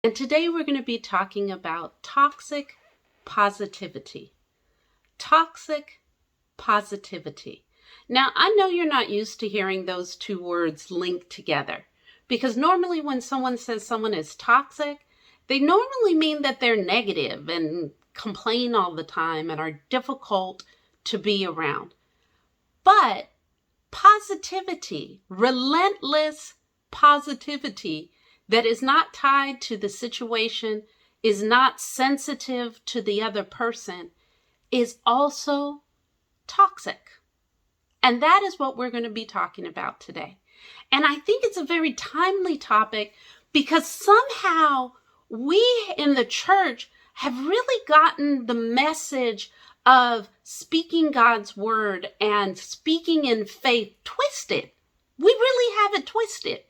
And today we're going to be talking about toxic positivity. Toxic positivity. Now, I know you're not used to hearing those two words linked together because normally when someone says someone is toxic, they normally mean that they're negative and complain all the time and are difficult to be around. But positivity, relentless positivity that is not tied to the situation, is not sensitive to the other person, is also toxic. And that is what we're going to be talking about today. And I think it's a very timely topic because somehow we in the church have really gotten the message of speaking God's word and speaking in faith twisted. We really have it twisted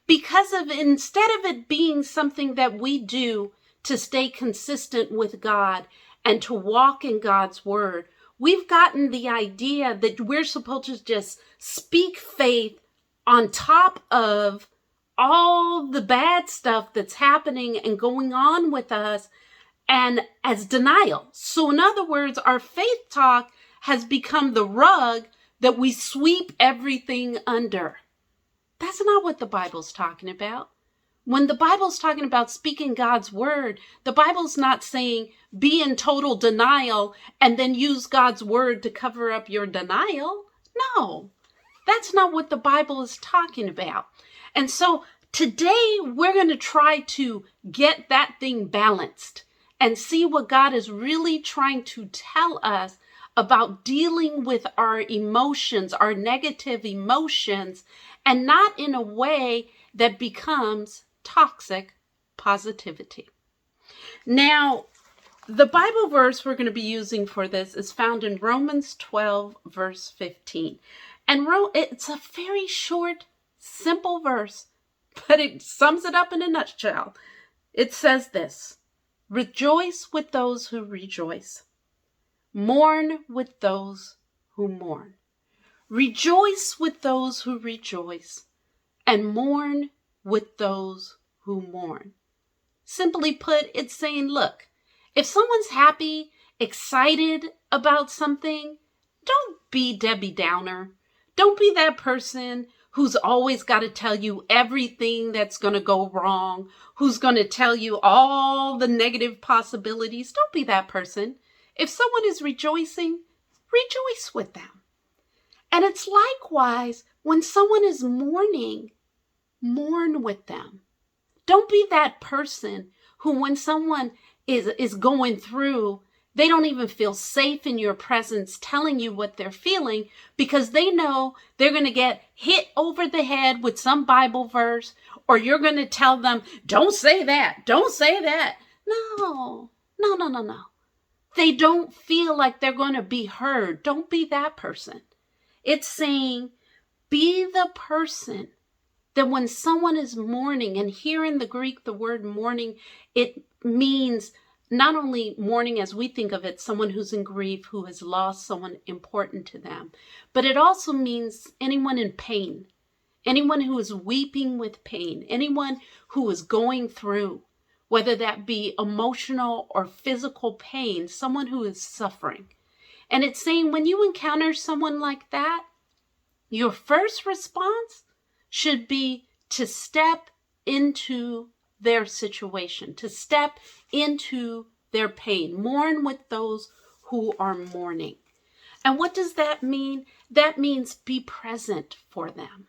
because of instead of it being something that we do to stay consistent with God and to walk in God's word, we've gotten the idea that we're supposed to just speak faith on top of all the bad stuff that's happening and going on with us and as denial. So in other words, our faith talk has become the rug that we sweep everything under. That's not what the Bible's talking about. When the Bible's talking about speaking God's word, the Bible's not saying be in total denial and then use God's word to cover up your denial. No, that's not what the Bible is talking about. And so today we're going to try to get that thing balanced and see what God is really trying to tell us about dealing with our emotions, our negative emotions, and not in a way that becomes toxic positivity. Now, the Bible verse we're going to be using for this is found in Romans 12, verse 15. And it's a very short, simple verse, but it sums it up in a nutshell. It says this: rejoice with those who rejoice. Mourn with those who mourn. Rejoice with those who rejoice, and mourn with those who mourn. Simply put, it's saying, look, if someone's happy, excited about something, don't be Debbie Downer. Don't be that person who's always got to tell you everything that's going to go wrong, who's going to tell you all the negative possibilities. Don't be that person. If someone is rejoicing, rejoice with them. And it's likewise when someone is mourning, mourn with them. Don't be that person who, when someone is going through, they don't even feel safe in your presence telling you what they're feeling because they know they're going to get hit over the head with some Bible verse, or you're going to tell them, don't say that, don't say that. No. They don't feel like they're going to be heard. Don't be that person. It's saying, be the person that when someone is mourning, and here in the Greek, the word mourning, it means not only mourning as we think of it, someone who's in grief, who has lost someone important to them, but it also means anyone in pain, anyone who is weeping with pain, anyone who is going through, whether that be emotional or physical pain, someone who is suffering. And it's saying when you encounter someone like that, your first response should be to step into their situation, to step into their pain. Mourn with those who are mourning. And what does that mean? That means be present for them.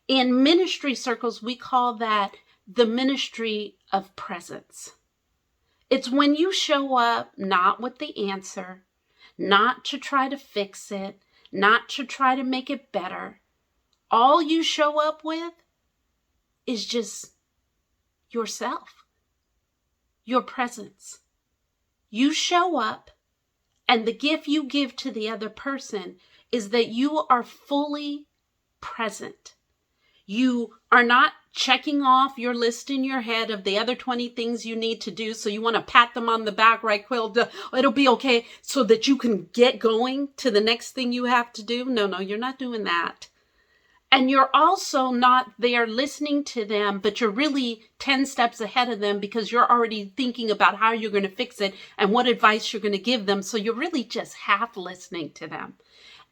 In ministry circles, we call that the ministry of presence. It's when you show up not with the answer, not to try to fix it, not to try to make it better. All you show up with is just yourself, your presence. You show up, and the gift you give to the other person is that you are fully present. You are not checking off your list in your head of the other 20 things you need to do. So you want to pat them on the back, right, Quill? It'll be okay so that you can get going to the next thing you have to do. No, you're not doing that. And you're also not there listening to them, but you're really 10 steps ahead of them because you're already thinking about how you're going to fix it and what advice you're going to give them. So you're really just half listening to them.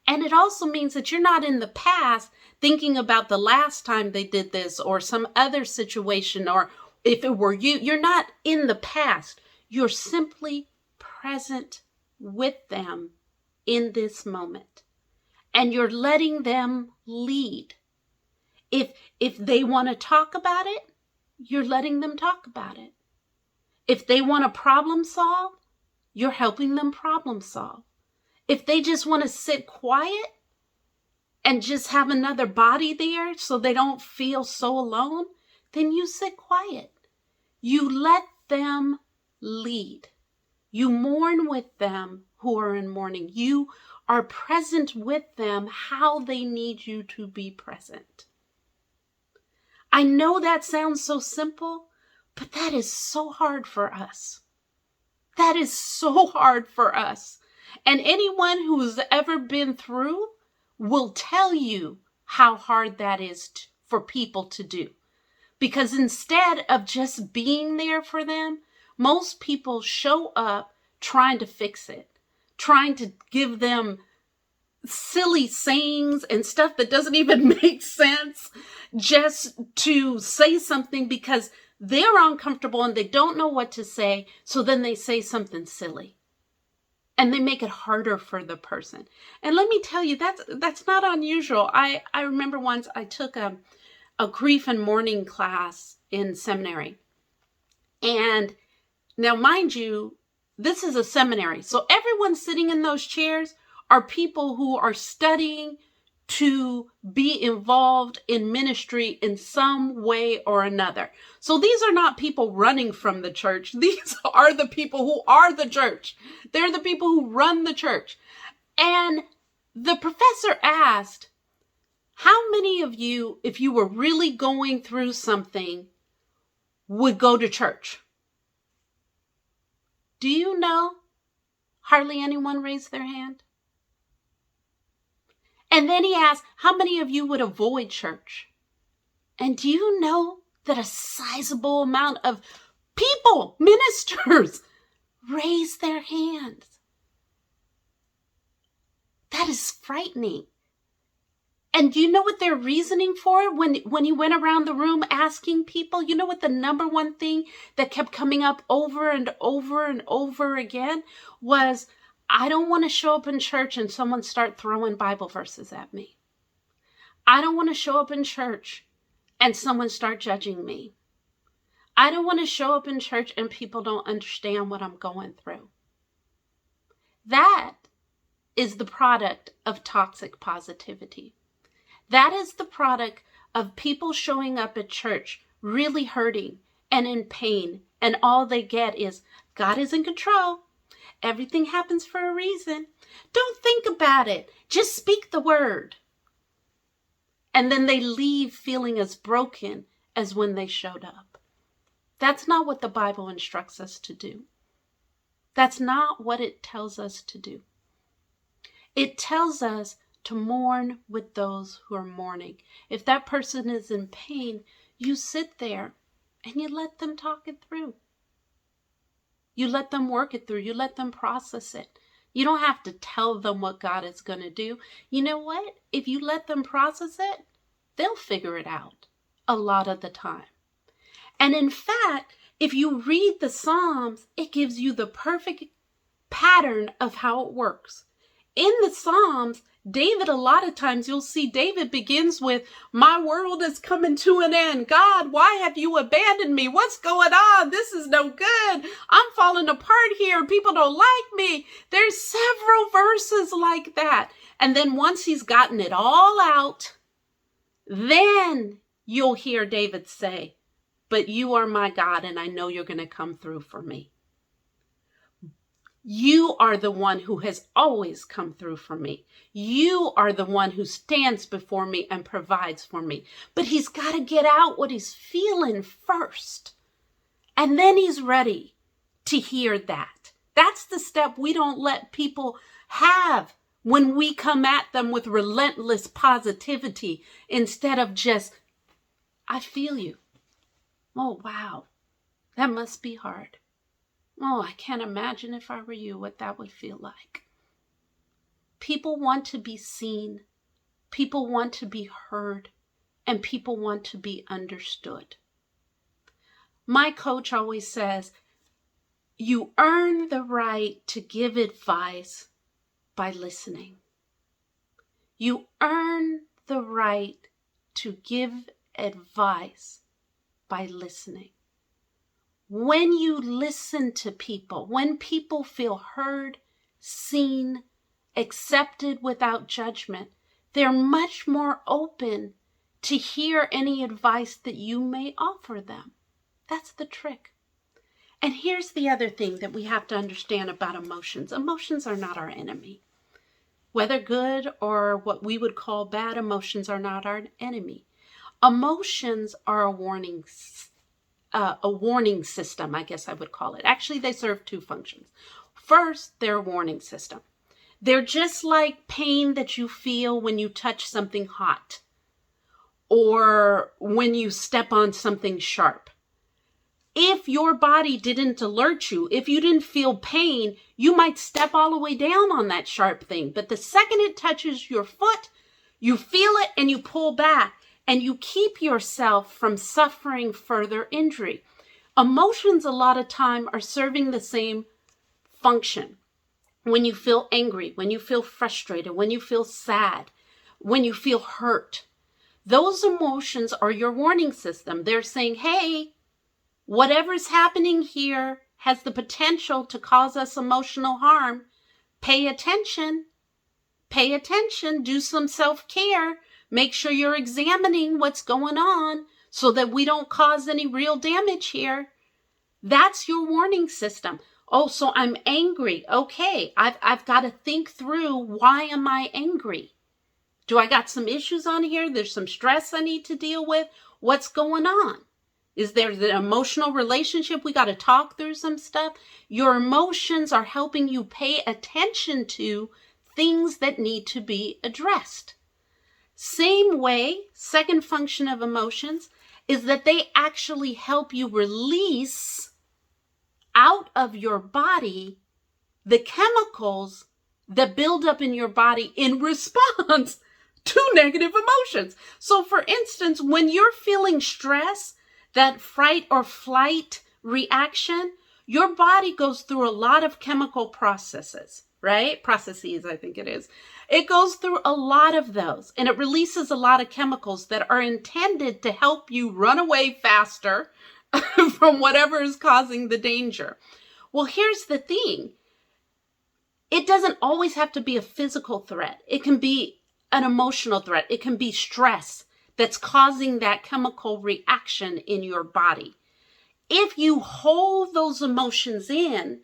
And it also means that you're not in the past thinking about the last time they did this or some other situation, or if it were you, you're not in the past. You're simply present with them in this moment. And you're letting them lead. If they want to talk about it, you're letting them talk about it. If they want to problem solve, you're helping them problem solve. If they just want to sit quiet and just have another body there so they don't feel so alone, then you sit quiet. You let them lead. You mourn with them who are in mourning. You are present with them how they need you to be present. I know that sounds so simple, but that is so hard for us. That is so hard for us. And anyone who has ever been through will tell you how hard that is for people to do. Because instead of just being there for them, most people show up trying to fix it, trying to give them silly sayings and stuff that doesn't even make sense, just to say something because they're uncomfortable and they don't know what to say. So then they say something silly and they make it harder for the person. And let me tell you, that's not unusual. I remember once I took a grief and mourning class in seminary. And now, mind you, this is a seminary. So everyone sitting in those chairs are people who are studying to be involved in ministry in some way or another. So these are not people running from the church. These are the people who are the church. They're the people who run the church. And the professor asked, how many of you, if you were really going through something, would go to church? Do you know? Hardly anyone raised their hand. And then he asked, how many of you would avoid church? And do you know that a sizable amount of people, ministers, raised their hands? That is frightening. And do you know what their reasoning for it? When he went around the room asking people, you know what the number one thing that kept coming up over and over and over again was, I don't want to show up in church and someone start throwing Bible verses at me. I don't want to show up in church and someone start judging me. I don't want to show up in church and people don't understand what I'm going through. That is the product of toxic positivity. That is the product of people showing up at church really hurting and in pain, and all they get is, God is in control. Everything happens for a reason. Don't think about it. Just speak the word. And then they leave feeling as broken as when they showed up. That's not what the Bible instructs us to do. That's not what it tells us to do. It tells us to mourn with those who are mourning. If that person is in pain, you sit there and you let them talk it through. You let them work it through. You let them process it. You don't have to tell them what God is going to do. You know what? If you let them process it, they'll figure it out a lot of the time. And in fact, if you read the Psalms, it gives you the perfect pattern of how it works. In the Psalms, David, a lot of times you'll see David begins with, my world is coming to an end. God, why have you abandoned me? What's going on? This is no good. I'm falling apart here. People don't like me. There's several verses like that. And then once he's gotten it all out, then you'll hear David say, but you are my God, and I know you're going to come through for me. You are the one who has always come through for me. You are the one who stands before me and provides for me. But he's got to get out what he's feeling first. And then he's ready to hear that. That's the step we don't let people have when we come at them with relentless positivity instead of just, I feel you. Oh, wow. That must be hard. Oh, I can't imagine if I were you what that would feel like. People want to be seen. People want to be heard. And people want to be understood. My coach always says, you earn the right to give advice by listening. You earn the right to give advice by listening. When you listen to people, when people feel heard, seen, accepted without judgment, they're much more open to hear any advice that you may offer them. That's the trick. And here's the other thing that we have to understand about emotions. Emotions are not our enemy. Whether good or what we would call bad, emotions are not our enemy. Emotions are a warning system, I guess I would call it. Actually, they serve two functions. First, they're a warning system. They're just like pain that you feel when you touch something hot or when you step on something sharp. If your body didn't alert you, if you didn't feel pain, you might step all the way down on that sharp thing. But the second it touches your foot, you feel it and you pull back and you keep yourself from suffering further injury. Emotions a lot of time are serving the same function. When you feel angry, when you feel frustrated, when you feel sad, when you feel hurt, those emotions are your warning system. They're saying, hey, whatever's happening here has the potential to cause us emotional harm. Pay attention. Pay attention. Do some self-care. Make sure you're examining what's going on so that we don't cause any real damage here. That's your warning system. Oh, so I'm angry. Okay, I've got to think through, why am I angry? Do I got some issues on here? There's some stress I need to deal with. What's going on? Is there the emotional relationship? We got to talk through some stuff. Your emotions are helping you pay attention to things that need to be addressed. Same way, second function of emotions is that they actually help you release out of your body the chemicals that build up in your body in response to negative emotions. So for instance, when you're feeling stress, that fight or flight reaction, your body goes through a lot of chemical processes, right? Processes, I think it is. It goes through a lot of those, and it releases a lot of chemicals that are intended to help you run away faster from whatever is causing the danger. Well, here's the thing. It doesn't always have to be a physical threat. It can be an emotional threat. It can be stress that's causing that chemical reaction in your body. If you hold those emotions in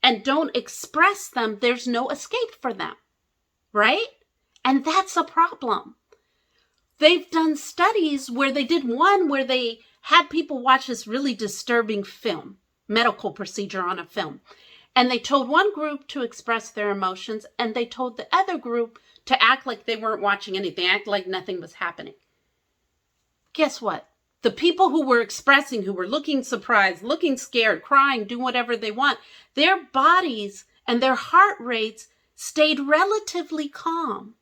and don't express them, there's no escape for them, right? And that's a problem. They've done studies where they did one where they had people watch this really disturbing film, medical procedure on a film. And they told one group to express their emotions, and they told the other group to act like they weren't watching anything, act like nothing was happening. Guess what? The people who were expressing, who were looking surprised, looking scared, crying, doing whatever they want, their bodies and their heart rates stayed relatively calm.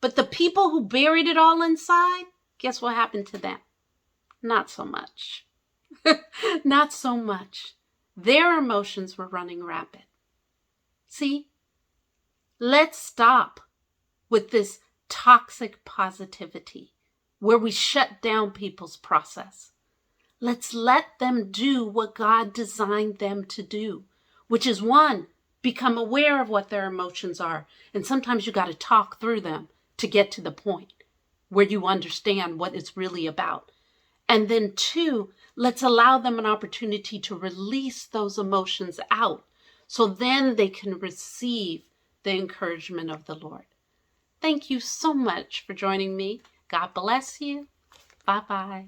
But the people who buried it all inside, guess what happened to them? Not so much. Not so much. Their emotions were running rapid. See? Let's stop with this toxic positivity where we shut down people's process. Let's let them do what God designed them to do, which is one, become aware of what their emotions are. And sometimes you got to talk through them to get to the point where you understand what it's really about. And then two, let's allow them an opportunity to release those emotions out so then they can receive the encouragement of the Lord. Thank you so much for joining me. God bless you. Bye-bye.